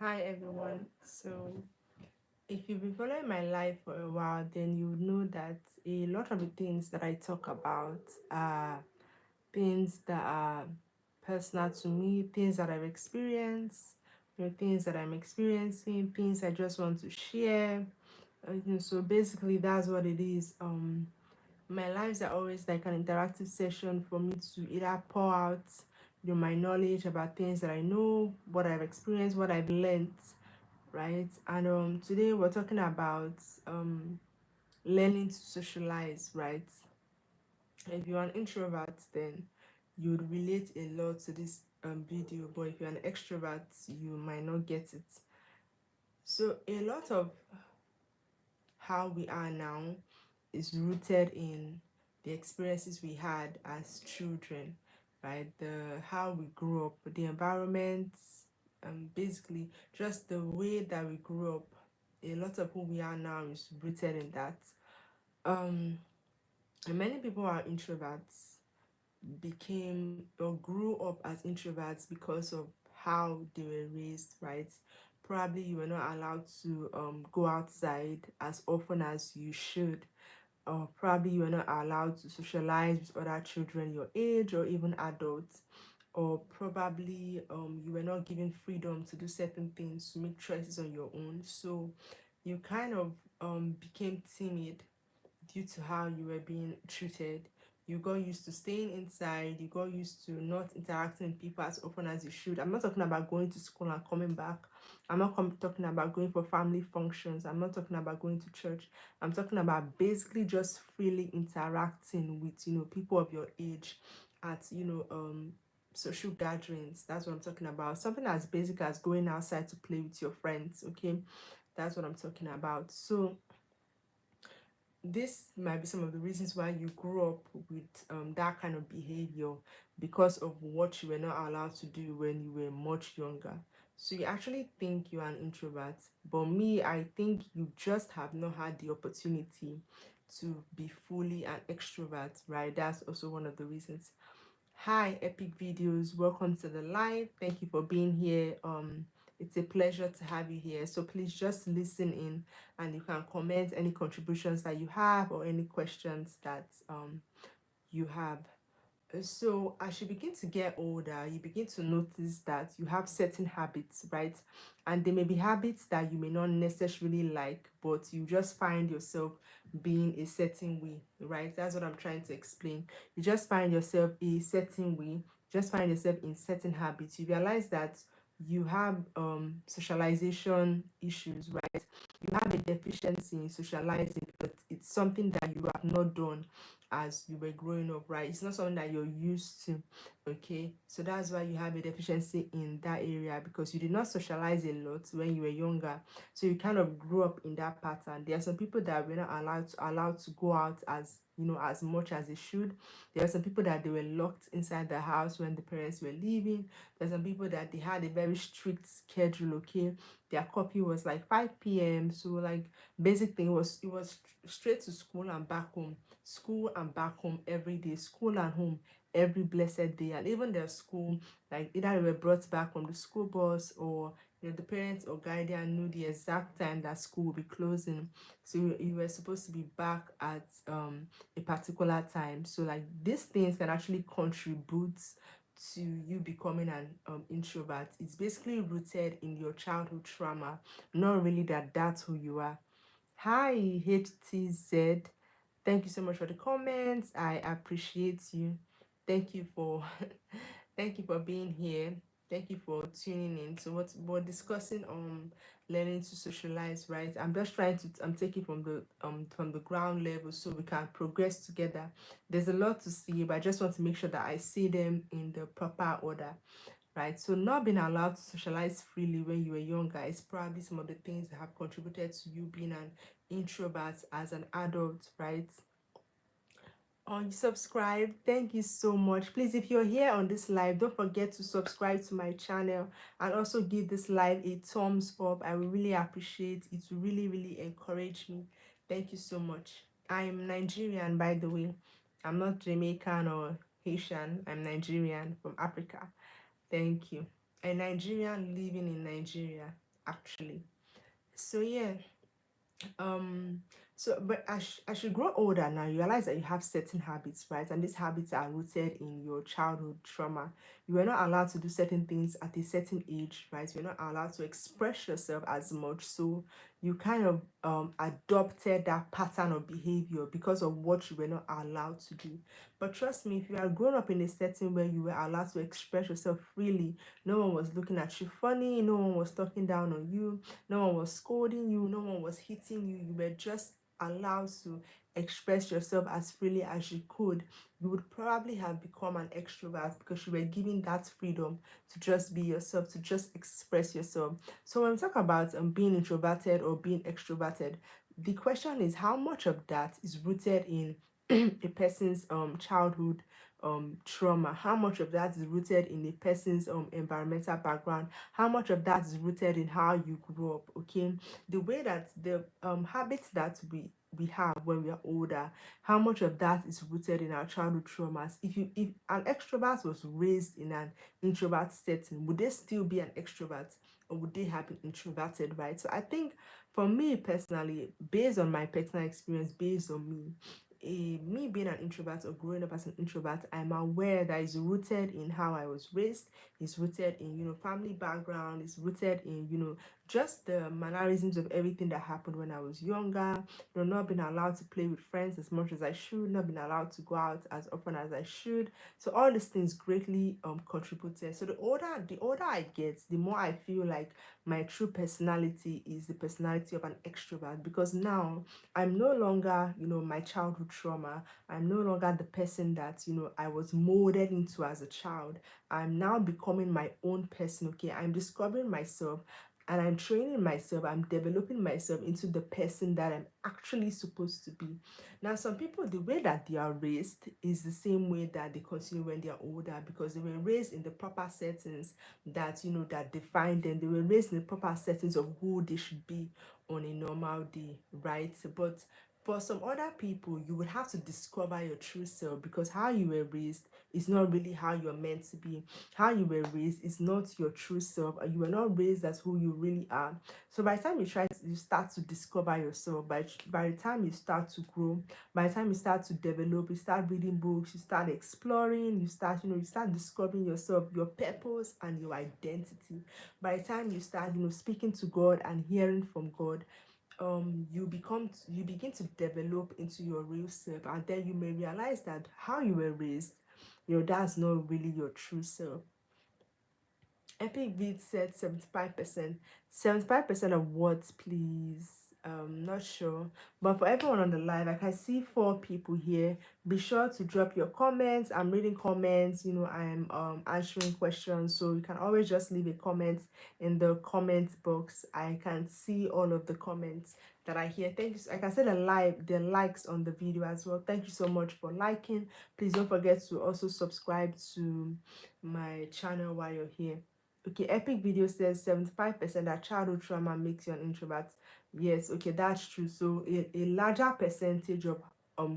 Hi everyone. So, if you've been following my life for a while, then you know that a lot of the things that I talk about are things that are personal to me, things that I've experienced, things that I'm experiencing, things I just want to share. So basically, that's what it is. My lives are always like an interactive session for me to either pour out my knowledge about things that I know, what I've experienced, what I've learned, right? And today we're talking about um learning to socialize, right? If you're an introvert, then you'd relate a lot to this video, but if you're an extrovert, you might not get it. So a lot of how we are now is rooted in the experiences we had as children, right? The how we grew up, the environment, basically just the way that we grew up. A lot of who we are now is rooted in that. Um, and many people are introverts, became or grew up as introverts because of how they were raised, right? Probably you were not allowed to go outside as often as you should, or probably you are not allowed to socialize with other children your age or even adults, or probably you were not given freedom to do certain things, to make choices on your own. So you kind of became timid due to how you were being treated. You got used to staying inside, you got used to not interacting with people as often as you should. I'm not talking about going to school and coming back. I'm not talking about going for family functions. I'm not talking about going to church. I'm talking about basically just freely interacting with, people of your age at, social gatherings. That's what I'm talking about. Something as basic as going outside to play with your friends, okay? That's what I'm talking about. So this might be some of the reasons why you grew up with that kind of behavior, because of what you were not allowed to do when you were much younger. So you actually think you're an introvert, but me, I think you just have not had the opportunity to be fully an extrovert, right? That's also one of the reasons. Hi, Epic Videos. Welcome to the live. Thank you for being here. It's a pleasure to have you here. So please just listen in, and you can comment any contributions that you have or any questions that you have. So as you begin to get older, you begin to notice that you have certain habits, right? And there may be habits that you may not necessarily like, but you just find yourself being a certain way, right? That's what I'm trying to explain. You just find yourself a certain way, just find yourself in certain habits. You realize that you have socialization issues, right? You have a deficiency in socializing, but it's something that you have not done as you were growing up, right? It's not something that you're used to, okay? So that's why you have a deficiency in that area, because you did not socialize a lot when you were younger. So you kind of grew up in that pattern. There are some people that were not allowed to go out as as much as they should. There are some people that they were locked inside the house when the parents were leaving. There's some people that they had a very strict schedule, okay? Their curfew was like 5 p.m. So like basic thing was, it was straight to school and back home, school and back home every day, school and home every blessed day. And even their school, like either they were brought back from the school bus, or the parents or guardian knew the exact time that school will be closing. So you were supposed to be back at a particular time. So like these things can actually contribute to you becoming an introvert. It's basically rooted in your childhood trauma, not really that that's who you are. Hi, HTZ. Thank you so much for the comments. I appreciate you. Thank you for thank you for being here. Thank you for tuning in. So what we're discussing learning to socialize, right? I'm just trying to I'm taking from the ground level so we can progress together. There's a lot to see, but I just want to make sure that I see them in the proper order, right? So not being allowed to socialize freely when you were younger is probably some of the things that have contributed to you being an introvert as an adult, right? On subscribe, thank you so much. Please, if you're here on this live, don't forget to subscribe to my channel, and also give this live a thumbs up. I will really appreciate it. To really encourage me. Thank you so much. I'm Nigerian, by the way. I'm not Jamaican or Haitian. I'm Nigerian from Africa. Thank you. A Nigerian living in Nigeria. actually. So yeah, um but as you grow older now, you realize that you have certain habits, right? And these habits are rooted in your childhood trauma. You were not allowed to do certain things at a certain age, right? You're not allowed to express yourself as much, so you kind of adopted that pattern of behavior because of what you were not allowed to do. But trust me, if you are grown up in a setting where you were allowed to express yourself freely, no one was looking at you funny, no one was talking down on you, no one was scolding you, no one was hitting you. You were just allowed to express yourself as freely as you could. You would probably have become an extrovert because you were given that freedom to just be yourself, to just express yourself. So when we talk about being introverted or being extroverted, the question is how much of that is rooted in a person's childhood trauma, how much of that is rooted in a person's environmental background, how much of that is rooted in how you grew up. Okay, the way that the habits that we have when we are older, how much of that is rooted in our childhood traumas. If an extrovert was raised in an introvert setting, would they still be an extrovert, or would they have been introverted, right? So I think for me personally, based on my personal experience, based on me, me being an introvert or growing up as an introvert, I'm aware that it's rooted in how I was raised. It's rooted in, family background. It's rooted in, just the mannerisms of everything that happened when I was younger. Not being allowed to play with friends as much as I should, not being allowed to go out as often as I should. So all these things greatly contributed. So the older I get, the more I feel like my true personality is the personality of an extrovert, because now I'm no longer, my childhood trauma. I'm no longer the person that, I was molded into as a child. I'm now becoming my own person, okay? I'm discovering myself and I'm training myself, I'm developing myself into the person that I'm actually supposed to be. Now, some people, the way that they are raised is the same way that they continue when they are older, because they were raised in the proper settings that, that define them. They were raised in the proper settings of who they should be on a normal day, right? But for some other people, you would have to discover your true self, because how you were raised is not really how you're meant to be. How you were raised is not your true self, and you were not raised as who you really are. So by the time you start to discover yourself, by the time you start to grow, by the time you start to develop, you start reading books, you start exploring, you start discovering yourself, your purpose and your identity. By the time you start, speaking to God and hearing from God, you begin to develop into your real self, and then you may realize that how you were raised, that's not really your true self. Epic Beat said 75%. 75% of what, please? Not sure. But for everyone on the live, I can see 4 people here. Be sure to drop your comments. I'm reading comments. I'm answering questions. So you can always just leave a comment in the comments box. I can see all of the comments that I hear. Thank you. I can see the likes on the video as well. Thank you so much for liking. Please don't forget to also subscribe to my channel while you're here. Okay, Epic Video says 75% that childhood trauma makes you an introvert. Yes, okay, that's true. So a larger percentage of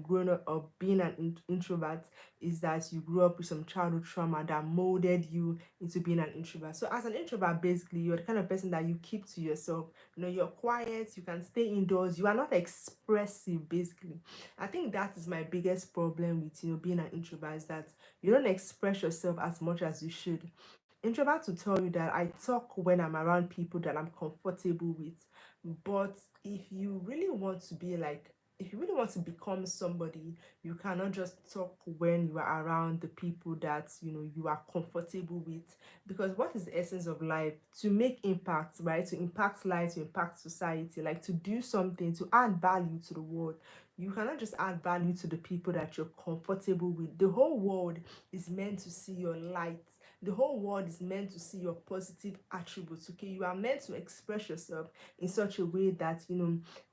growing up of being an introvert is that you grew up with some childhood trauma that molded you into being an introvert. So as an introvert, basically, you're the kind of person that you keep to yourself. You're quiet, you can stay indoors, you are not expressive, basically. I think that is my biggest problem with being an introvert, is that you don't express yourself as much as you should. Introvert to tell you that I talk when I'm around people that I'm comfortable with. But if you really want to become somebody, you cannot just talk when you are around the people that you are comfortable with. Because what is the essence of life? To make impact, right? To impact life, to impact society, like to do something, to add value to the world. You cannot just add value to the people that you're comfortable with. The whole world is meant to see your light. The whole world is meant to see your positive attributes. Okay, you are meant to express yourself in such a way that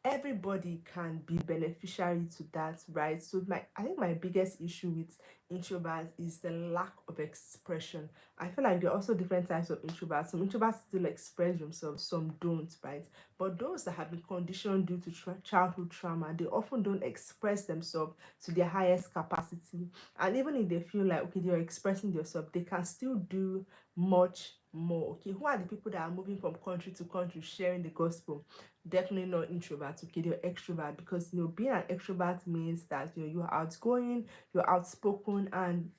everybody can be beneficiary to that, right? So I think my biggest issue with introverts is the lack of expression. I feel like there are also different types of introverts. Some introverts still express themselves, some don't, right? But those that have been conditioned due to childhood trauma, they often don't express themselves to their highest capacity. And even if they feel like, okay, they're expressing themselves, they can still do much more. Okay, who are the people that are moving from country to country sharing the gospel? Definitely not introverts. Okay, they're extrovert, because being an extrovert means that you're outgoing, you're outspoken, and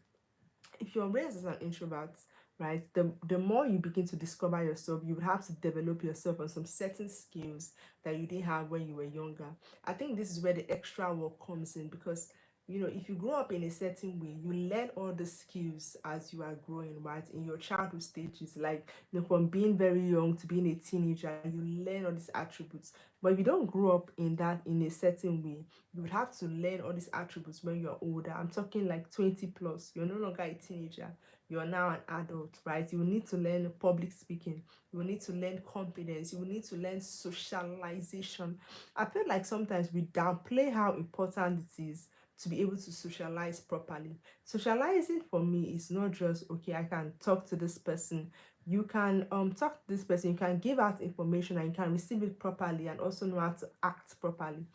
if you're raised as an introvert, right, the more you begin to discover yourself, you would have to develop yourself on some certain skills that you didn't have when you were younger. I think this is where the extra work comes in, because if you grow up in a certain way, you learn all the skills as you are growing, right, in your childhood stages, like from being very young to being a teenager, you learn all these attributes. But if you don't grow up in a certain way, you would have to learn all these attributes when you're older. I'm talking like 20 plus. You're no longer a teenager. You're now an adult, right? You will need to learn public speaking. You will need to learn confidence. You will need to learn socialization. I feel like sometimes we downplay how important it is to be able to socialize properly. Socializing for me is not just, okay, I can talk to this person. You can talk to this person, you can give out information, and you can receive it properly, and also know how to act properly.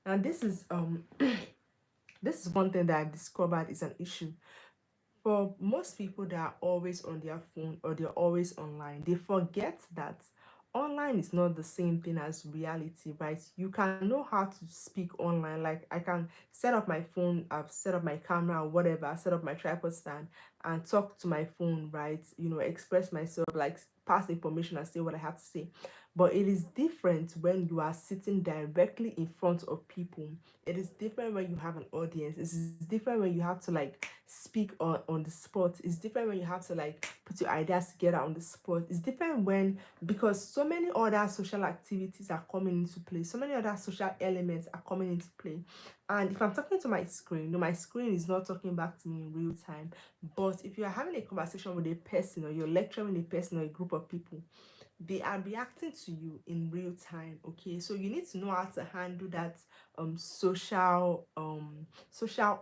And this is one thing that I've discovered is an issue for most people that are always on their phone or they're always online. They forget that online is not the same thing as reality, right? You can know how to speak online. Like, I can set up my phone, I've set up my camera or whatever, set up my tripod stand and talk to my phone, right? Express myself, like pass information and say what I have to say. But it is different when you are sitting directly in front of people. It is different when you have an audience. It is different when you have to like speak on the spot. It's different when you have to like put your ideas together on the spot. It's different when, because so many other social activities are coming into play, so many other social elements are coming into play. And if I'm talking to my screen, no, my screen is not talking back to me in real time. But if you're having a conversation with a person, or you're lecturing a person or a group of people, they are reacting to you in real time. Okay, so you need to know how to handle that social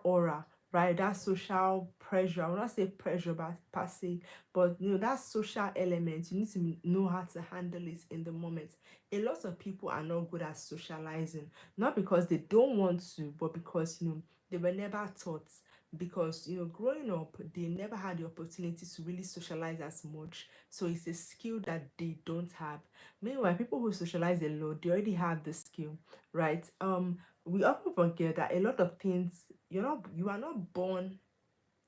aura, right? That social pressure. I will not say pressure but per se, but that social element, you need to know how to handle it in the moment. A lot of people are not good at socializing, not because they don't want to, but because they were never taught. Because growing up, they never had the opportunity to really socialize as much, so it's a skill that they don't have. Meanwhile, people who socialize a lot, they already have the skill, right? We often forget that a lot of things, you are not born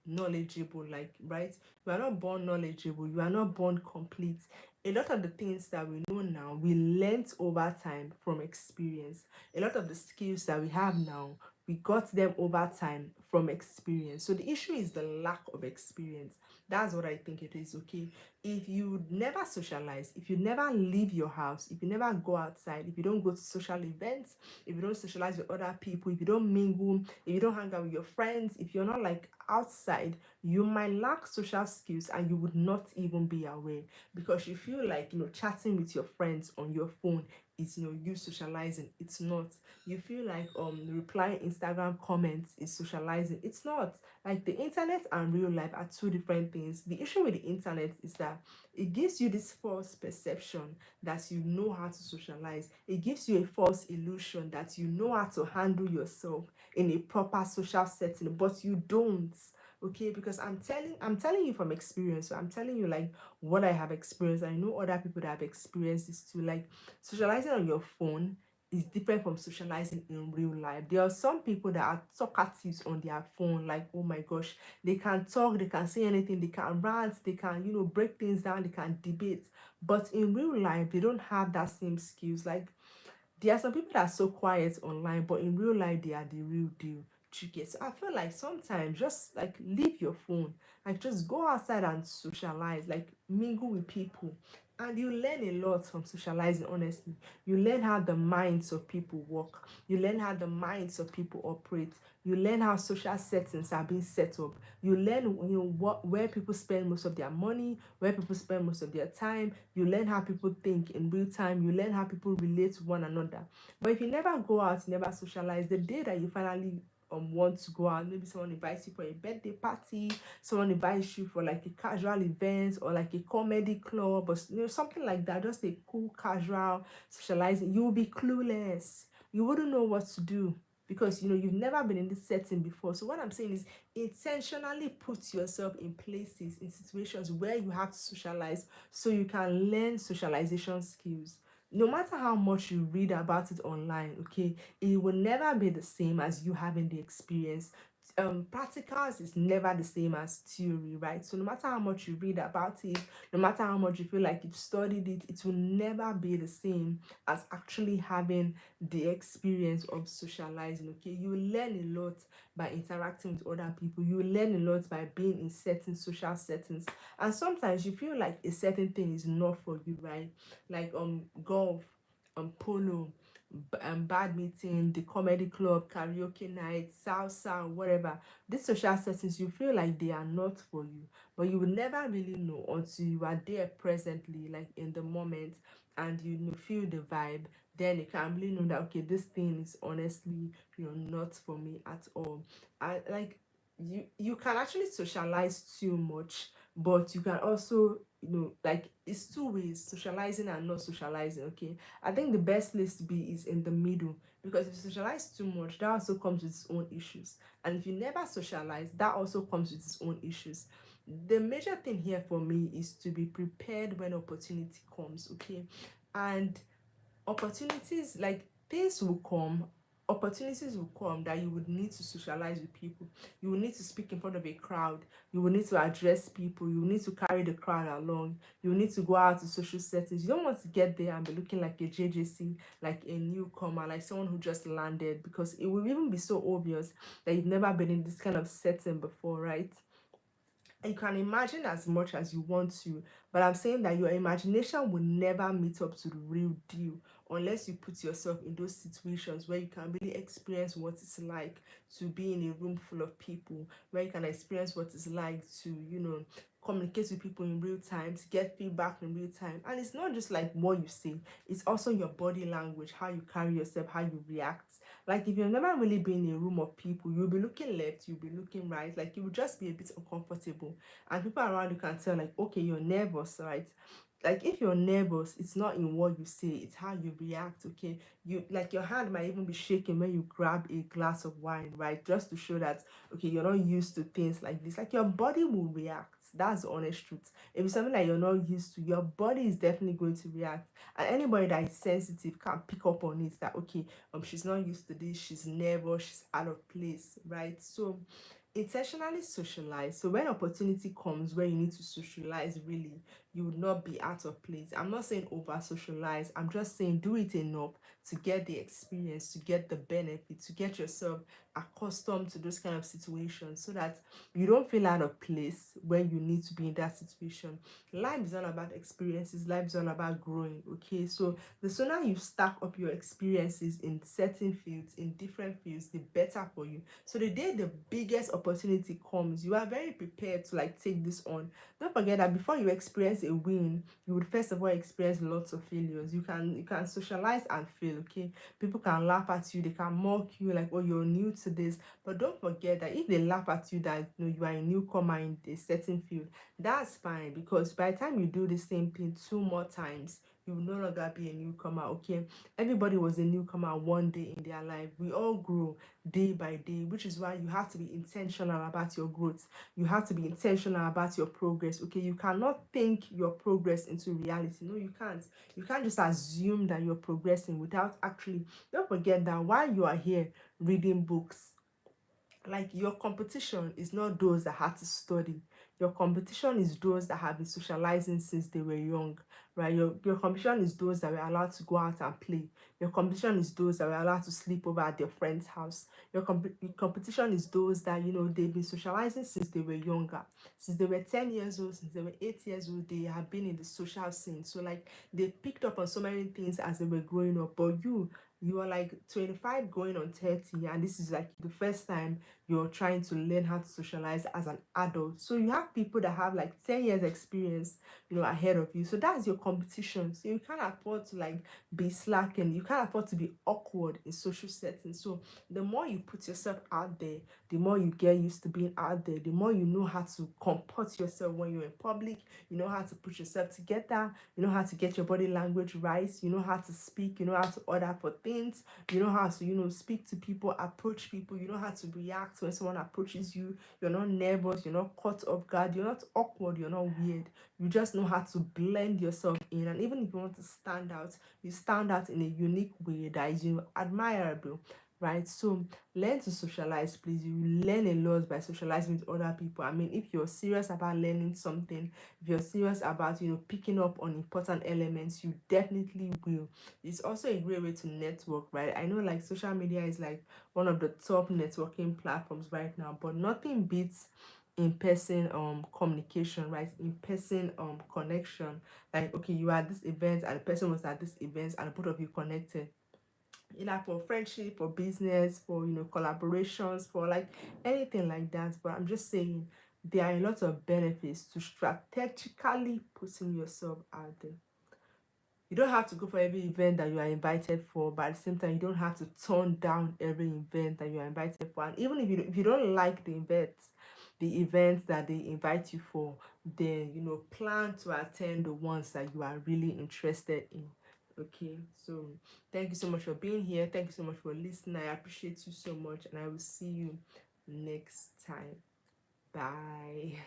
knowledgeable, like, right? You are not born knowledgeable, you are not born complete. A lot of the things that we know now, we learnt over time from experience. A lot of the skills that we have now, we got them over time from experience. So the issue is the lack of experience. That's what I think it is. Okay, if you never socialize, if you never leave your house, if you never go outside, if you don't go to social events, if you don't socialize with other people, if you don't mingle, if you don't hang out with your friends, if you're not like outside, you might lack social skills and you would not even be aware, because you feel like chatting with your friends on your phone is you socializing. It's not. You feel like replying Instagram comments is socializing. It's not. Like, the internet and real life are two different things. The issue with the internet is that it gives you this false perception that you know how to socialize. It gives you a false illusion that you know how to handle yourself in a proper social setting, but you don't. Okay, because I'm telling you from experience. So I'm telling you like what I have experienced. I know other people that have experienced this too. Like, socializing on your phone is different from socializing in real life. There are some people that are talkatives on their phone, like, oh my gosh, they can talk, they can say anything, they can rant, they can break things down, they can debate. But in real life, they don't have that same skills. Like, there are some people that are so quiet online, but in real life, they are the real deal. You get? So I feel like sometimes just like leave your phone, like just go outside and socialize, like mingle with people. And you learn a lot from socializing, honestly. You learn how the minds of people work. You learn how the minds of people operate. You learn how social settings are being set up. You learn, where people spend most of their money, where people spend most of their time. You learn how people think in real time. You learn how people relate to one another. But if you never go out, you never socialize, the day that you finally want to go out, maybe someone invites you for a birthday party, someone invites you for like a casual event or like a comedy club, or something like that, just a cool casual socializing, you will be clueless. You wouldn't know what to do. because you've never been in this setting before. So what I'm saying is intentionally put yourself in places, in situations where you have to socialize, so you can learn socialization skills. No matter how much you read about it online, okay, it will never be the same as you having the experience. Practicals is never the same as theory, right? So no matter how much you read about it, no matter how much you feel like you've studied it, it will never be the same as actually having the experience of socializing. Okay, you will learn a lot by interacting with other people, you will learn a lot by being in certain social settings. And sometimes you feel like a certain thing is not for you, right? Like golf, polo, badminton, the comedy club, karaoke night, salsa, whatever. These social settings, you feel like they are not for you, but you will never really know until you are there presently, like in the moment, and feel the vibe. Then you can really know that, okay, this thing is honestly, not for me at all. I like, you can actually socialize too much, but you can also, like, it's two ways, socializing and not socializing. Okay, I think the best place to be is in the middle, because if you socialize too much, that also comes with its own issues. And if you never socialize, that also comes with its own issues. The major thing here for me is to be prepared when opportunity comes, okay? And opportunities, like, things will come, opportunities will come that you would need to socialize with people. You will need to speak in front of a crowd, you will need to address people, you will need to carry the crowd along, you will need to go out to social settings. You don't want to get there and be looking like a JJC, like a newcomer, like someone who just landed, because it will even be so obvious that you've never been in this kind of setting before, right? You can imagine as much as you want to, but I'm saying that your imagination will never meet up to the real deal unless you put yourself in those situations where you can really experience what it's like to be in a room full of people, where you can experience what it's like to, communicate with people in real time, to get feedback in real time. And it's not just like what you say, it's also your body language, how you carry yourself, how you react. Like, if you've never really been in a room of people, you'll be looking left, you'll be looking right, like you will just be a bit uncomfortable. And people around you can tell, like, okay, you're nervous, right? Like, if you're nervous, it's not in what you say, it's how you react. Okay, you, like, your hand might even be shaking when you grab a glass of wine, right? Just to show that, okay, you're not used to things like this. Like, your body will react. That's the honest truth. If it's something that you're not used to, your body is definitely going to react. And anybody that is sensitive can pick up on it, that, okay, she's not used to this, she's nervous, she's out of place, right? So intentionally socialize, so when opportunity comes where you need to socialize, really, you would not be out of place. I'm not saying over socialize, I'm just saying do it enough to get the experience, to get the benefit, to get yourself accustomed to those kind of situations, so that you don't feel out of place when you need to be in that situation. Life is all about experiences, life is all about growing. Okay, so the sooner you stack up your experiences in certain fields, in different fields, the better for you. So the day the biggest opportunity comes, you are very prepared to, like, take this on. Don't forget that before you experience a win, you would first of all experience lots of failures. You can socialize and fail. Okay, people can laugh at you, they can mock you, like, oh, you're new to this. But don't forget that if they laugh at you, that, you are a newcomer in a certain field, that's fine, because by the time you do the same thing two more times, you will no longer be a newcomer. Okay, everybody was a newcomer one day in their life. We all grow day by day, which is why you have to be intentional about your growth. You have to be intentional about your progress. Okay, you cannot think your progress into reality. No, you can't. You can't just assume that you're progressing without actually. Don't forget that while you are here reading books, like, your competition is not those that had to study. Your competition is those that have been socializing since they were young, right? Your competition is those that were allowed to go out and play. Your competition is those that were allowed to sleep over at their friend's house. Your competition is those that, they've been socializing since they were younger, since they were 10 years old, since they were 8 years old. They have been in the social scene, so, like, they picked up on so many things as they were growing up. But you are like 25 going on 30, and this is like the first time you're trying to learn how to socialize as an adult. So you have people that have like 10 years experience, ahead of you. So that's your competition. So you can't afford to like be slacking. You can't afford to be awkward in social settings. So the more you put yourself out there, the more you get used to being out there, the more you know how to comport yourself when you're in public, you know how to put yourself together, you know how to get your body language right, you know how to speak, you know how to order for things, you know how to, speak to people, approach people, you know how to react when someone approaches you. You're not nervous, you're not caught off guard, you're not awkward, you're not weird. You just know how to blend yourself in. And even if you want to stand out, you stand out in a unique way that is, admirable, right? So learn to socialize, please. You learn a lot by socializing with other people. I mean, if you're serious about learning something, if you're serious about, picking up on important elements, you definitely will. It's also a great way to network, right? I know like social media is like one of the top networking platforms right now, but nothing beats in-person communication, right? In-person connection. Like, okay, you are at this event and the person was at this event and both of you connected, either for friendship, for business, for collaborations, for like anything like that. But I'm just saying there are a lot of benefits to strategically putting yourself out there. You don't have to go for every event that you are invited for, but at the same time you don't have to turn down every event that you are invited for. And even if you don't like the events that they invite you for, then plan to attend the ones that you are really interested in. Okay, so thank you so much for being here. Thank you so much for listening. I appreciate you so much, and I will see you next time. Bye.